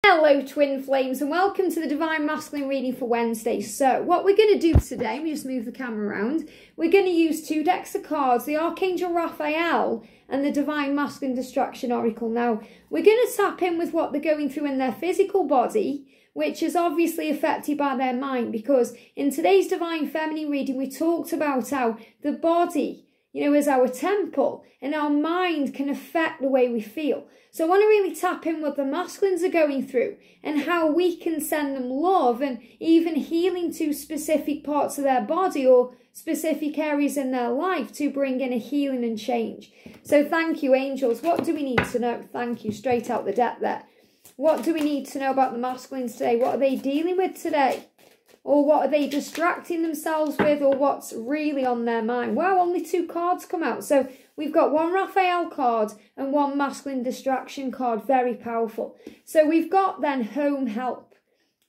Hello twin flames and welcome to the Divine Masculine reading for Wednesday. So what we're going to do today, let me just move the camera around. We're going to use two decks of cards, the Archangel Raphael and the Divine Masculine Distraction Oracle. Now we're going to tap in with what they're going through in their physical body, which is obviously affected by their mind, because in today's Divine Feminine reading we talked about how the body, is our temple, and our mind can affect the way we feel. So I want to really tap in what the masculines are going through and how we can send them love and even healing to specific parts of their body or specific areas in their life to bring in a healing and change. So thank you, angels. What do we need to know? Thank you. Straight out the deck there. What do we need to know about the masculines today? What are they dealing with today? Or what are they distracting themselves with, or what's really on their mind? Wow, only two cards come out. So we've got one Raphael card and one masculine distraction card. Very powerful. So we've got then home help.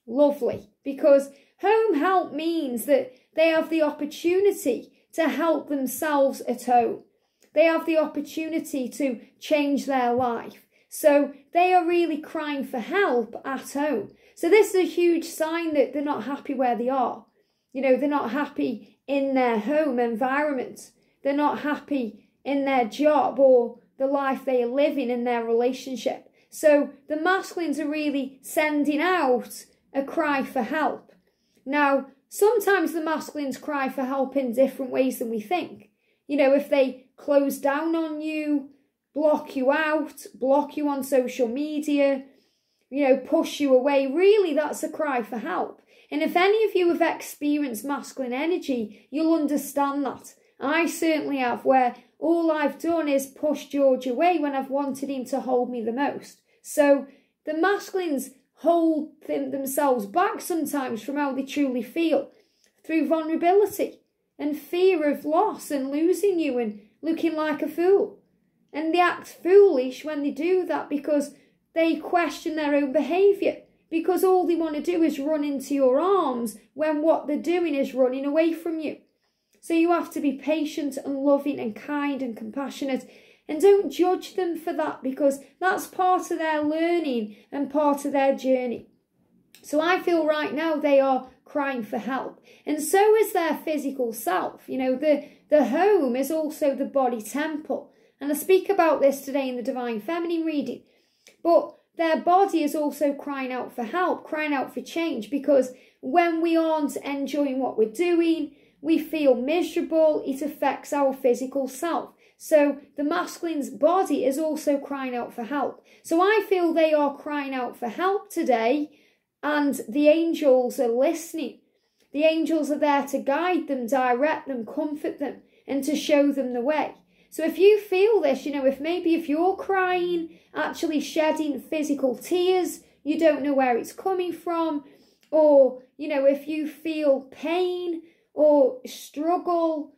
Lovely. Because home help means that they have the opportunity to help themselves at home. They have the opportunity to change their life. So they are really crying for help at home. So this is a huge sign that they're not happy where they are. They're not happy in their home environment. They're not happy in their job or the life they are living in their relationship. So the masculines are really sending out a cry for help. Now, sometimes the masculines cry for help in different ways than we think. If they close down on you, block you out, block you on social media, push you away, really that's a cry for help. And if any of you have experienced masculine energy, you'll understand that. I certainly have, where all I've done is push George away when I've wanted him to hold me the most. So the masculines hold themselves back sometimes from how they truly feel, through vulnerability and fear of loss and losing you and looking like a fool. And they act foolish when they do that because they question their own behaviour, because all they want to do is run into your arms when what they're doing is running away from you. So you have to be patient and loving and kind and compassionate, and don't judge them for that, because that's part of their learning and part of their journey. So I feel right now they are crying for help, and so is their physical self. The home is also the body temple, and I speak about this today in the Divine Feminine reading. But their body is also crying out for help, crying out for change, because when we aren't enjoying what we're doing, we feel miserable, it affects our physical self. So the masculine's body is also crying out for help. So I feel they are crying out for help today, and the angels are listening. The angels are there to guide them, direct them, comfort them, and to show them the way. So if you feel this, if you're crying, actually shedding physical tears, you don't know where it's coming from, or, if you feel pain or struggle,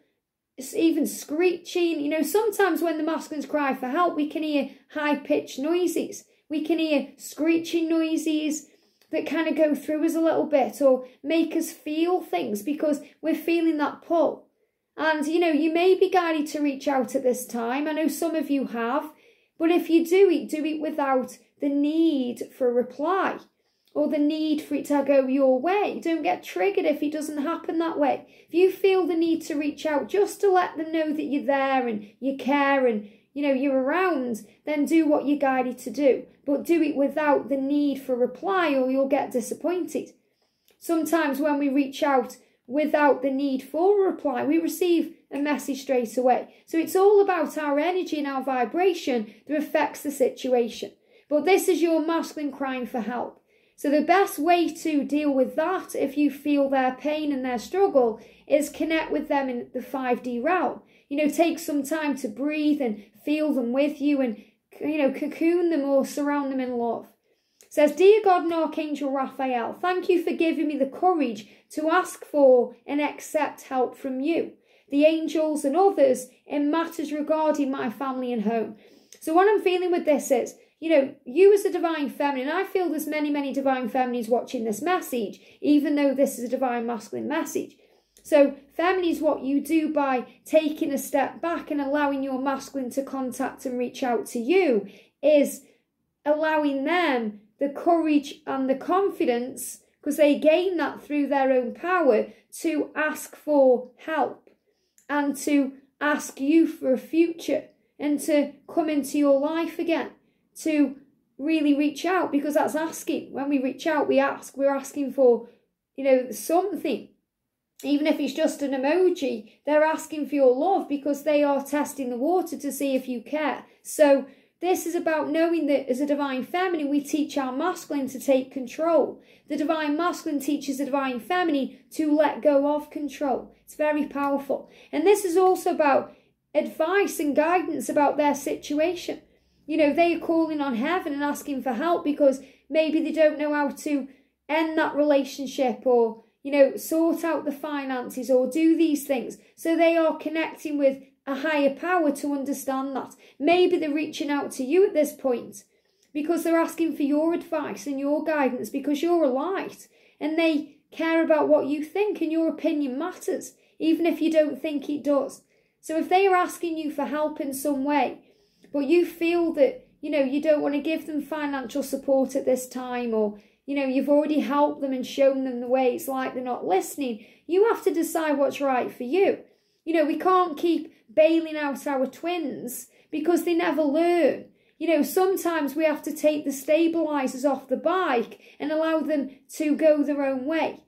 even screeching, sometimes when the masculines cry for help, we can hear high-pitched noises. We can hear screeching noises that kind of go through us a little bit or make us feel things because we're feeling that pull. And, you may be guided to reach out at this time. I know some of you have. But if you do it without the need for a reply or the need for it to go your way. Don't get triggered if it doesn't happen that way. If you feel the need to reach out just to let them know that you're there and you care and, you're around, then do what you're guided to do. But do it without the need for a reply or you'll get disappointed. Sometimes when we reach out without the need for a reply, we receive a message straight away. So it's all about our energy and our vibration that affects the situation. But this is your masculine crying for help. So the best way to deal with that, if you feel their pain and their struggle, is connect with them in the 5D realm. Take some time to breathe and feel them with you and, cocoon them or surround them in love. It says, Dear God and Archangel Raphael, thank you for giving me the courage to ask for and accept help from you, the angels and others in matters regarding my family and home. So what I'm feeling with this is, you as a divine feminine, I feel there's many, many divine feminines watching this message, even though this is a divine masculine message. So feminine is what you do by taking a step back and allowing your masculine to contact and reach out to you, is allowing them the courage and the confidence, because they gain that through their own power, to ask for help and to ask you for a future and to come into your life again, to really reach out, because that's asking. When we reach out, we ask. We're asking for, something. Even if it's just an emoji, they're asking for your love because they are testing the water to see if you care. So this is about knowing that as a divine feminine, we teach our masculine to take control. The divine masculine teaches the divine feminine to let go of control. It's very powerful. And this is also about advice and guidance about their situation. They are calling on heaven and asking for help because maybe they don't know how to end that relationship, or sort out the finances, or do these things. So they are connecting with a higher power to understand that. Maybe they're reaching out to you at this point because they're asking for your advice and your guidance, because you're a light and they care about what you think, and your opinion matters, even if you don't think it does. So if they are asking you for help in some way, but you feel that, you don't want to give them financial support at this time, or, you've already helped them and shown them the way, it's like they're not listening, you have to decide what's right for you. We can't keep bailing out our twins because they never learn. Sometimes we have to take the stabilizers off the bike and allow them to go their own way,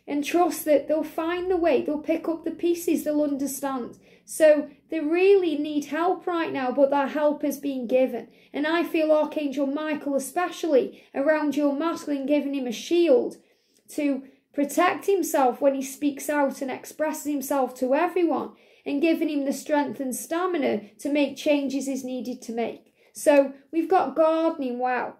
and trust that they'll find the way, they'll pick up the pieces, they'll understand. So they really need help right now, but that help is being given. And I feel Archangel Michael, especially around your masculine, giving him a shield to protect himself when he speaks out and expresses himself to everyone, and giving him the strength and stamina to make changes he's needed to make. So we've got gardening. Wow.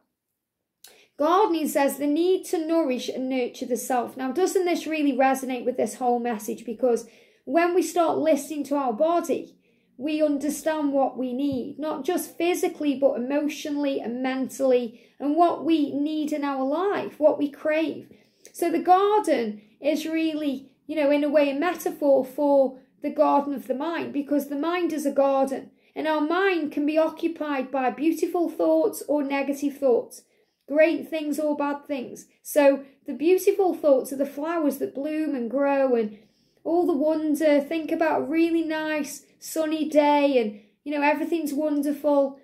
Gardening says the need to nourish and nurture the self. Now, doesn't this really resonate with this whole message? Because when we start listening to our body, we understand what we need, not just physically, but emotionally and mentally, and what we need in our life, what we crave. So the garden is really, in a way, a metaphor for the garden of the mind, because the mind is a garden, and our mind can be occupied by beautiful thoughts or negative thoughts, great things or bad things. So the beautiful thoughts are the flowers that bloom and grow and all the wonder. Think about a really nice sunny day and, everything's wonderful.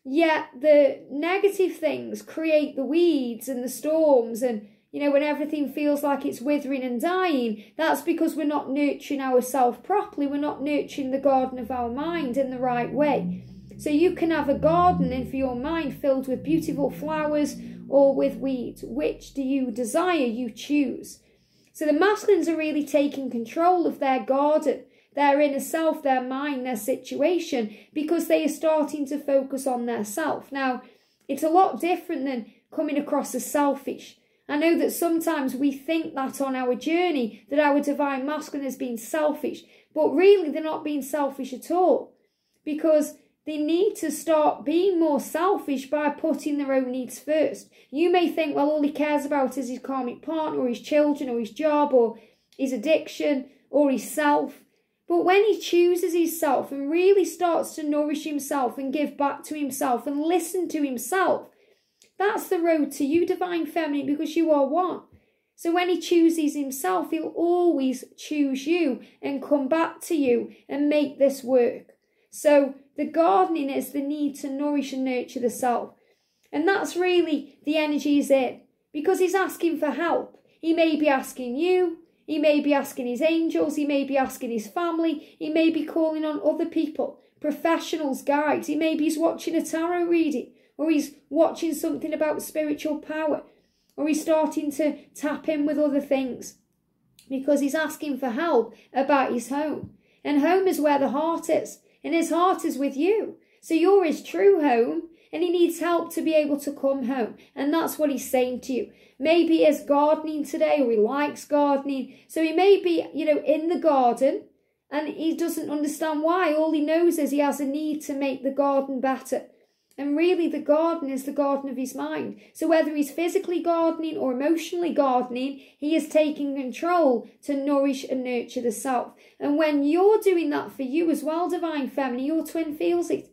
Yet the negative things create the weeds and the storms, and, when everything feels like it's withering and dying, that's because we're not nurturing ourselves properly. We're not nurturing the garden of our mind in the right way. So you can have a garden in for your mind filled with beautiful flowers or with weeds. Which do you desire? You choose. So the masculines are really taking control of their garden, their inner self, their mind, their situation, because they are starting to focus on their self. Now, it's a lot different than coming across as selfish. I know that sometimes we think that on our journey, that our divine masculine has been selfish, but really they're not being selfish at all, because they need to start being more selfish by putting their own needs first. You may think, well, all he cares about is his karmic partner or his children or his job or his addiction or his self. But when he chooses his self and really starts to nourish himself and give back to himself and listen to himself, that's the road to you, divine feminine, because you are one. So when he chooses himself, he'll always choose you and come back to you and make this work. So the gardening is the need to nourish and nurture the self. And that's really the energy he's in, because he's asking for help. He may be asking you, he may be asking his angels, he may be asking his family, he may be calling on other people, professionals, guides. He's watching a tarot reading, or he's watching something about spiritual power, or he's starting to tap in with other things, because he's asking for help about his home. And home is where the heart is, and his heart is with you. So you're his true home, and he needs help to be able to come home. And that's what he's saying to you. Maybe he is gardening today, or he likes gardening. So he may be, in the garden, and he doesn't understand why. All he knows is he has a need to make the garden better. And really the garden is the garden of his mind. So whether he's physically gardening or emotionally gardening, he is taking control to nourish and nurture the self. And when you're doing that for you as well, divine feminine, your twin feels it.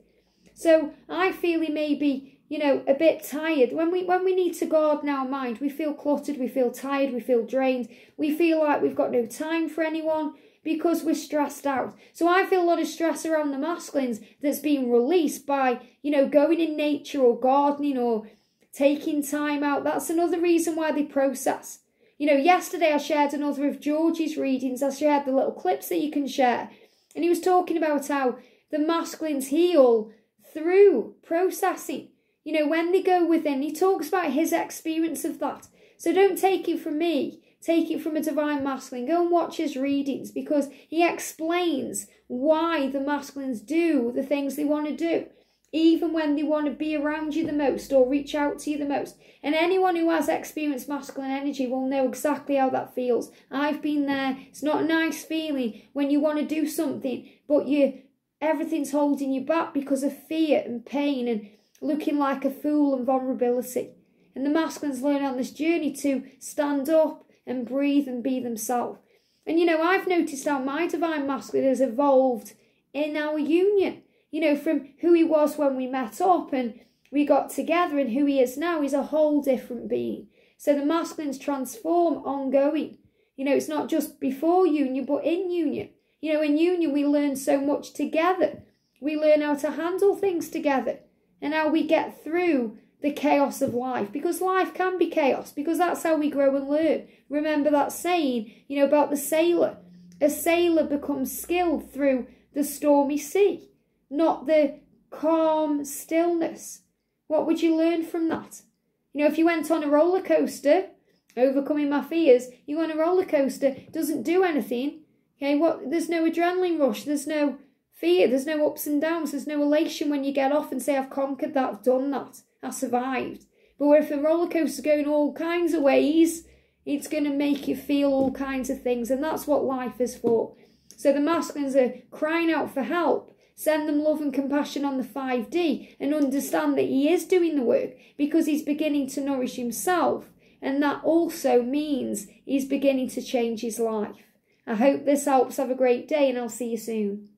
So I feel he may be, you know, a bit tired. When we need to garden our mind, we feel cluttered, we feel tired, we feel drained, we feel like we've got no time for anyone because we're stressed out. So I feel a lot of stress around the masculines that's being released by, you know, going in nature or gardening or taking time out. That's another reason why they process. You know, yesterday I shared another of George's readings. I shared the little clips that you can share. And he was talking about how the masculines heal through processing. You know, when they go within, he talks about his experience of that. So don't take it from me. Take it from a divine masculine. Go and watch his readings because he explains why the masculines do the things they want to do, even when they want to be around you the most or reach out to you the most. And anyone who has experienced masculine energy will know exactly how that feels. I've been there. It's not a nice feeling when you want to do something, but everything's holding you back because of fear and pain and looking like a fool and vulnerability. And the masculines learn on this journey to stand up and breathe and be themselves. And, you know, I've noticed how my divine masculine has evolved in our union. You know, from who he was when we met up and we got together and who he is now. He's a whole different being. So the masculines transform ongoing. You know, it's not just before union, but in union. You know, in union, we learn so much together. We learn how to handle things together and how we get through the chaos of life, because life can be chaos, because that's how we grow and learn. Remember that saying, you know, about the sailor. A sailor becomes skilled through the stormy sea, not the calm stillness. What would you learn from that? You know, if you went on a roller coaster, overcoming my fears, you go on a roller coaster, doesn't do anything. Okay, there's no adrenaline rush, there's no fear, there's no ups and downs, there's no elation when you get off and say, I've conquered that, I've done that, I survived. But if the roller coaster's going all kinds of ways, it's going to make you feel all kinds of things, and that's what life is for. So the masculines are crying out for help. Send them love and compassion on the 5D and understand that he is doing the work because he's beginning to nourish himself, and that also means he's beginning to change his life. I hope this helps. Have a great day and I'll see you soon.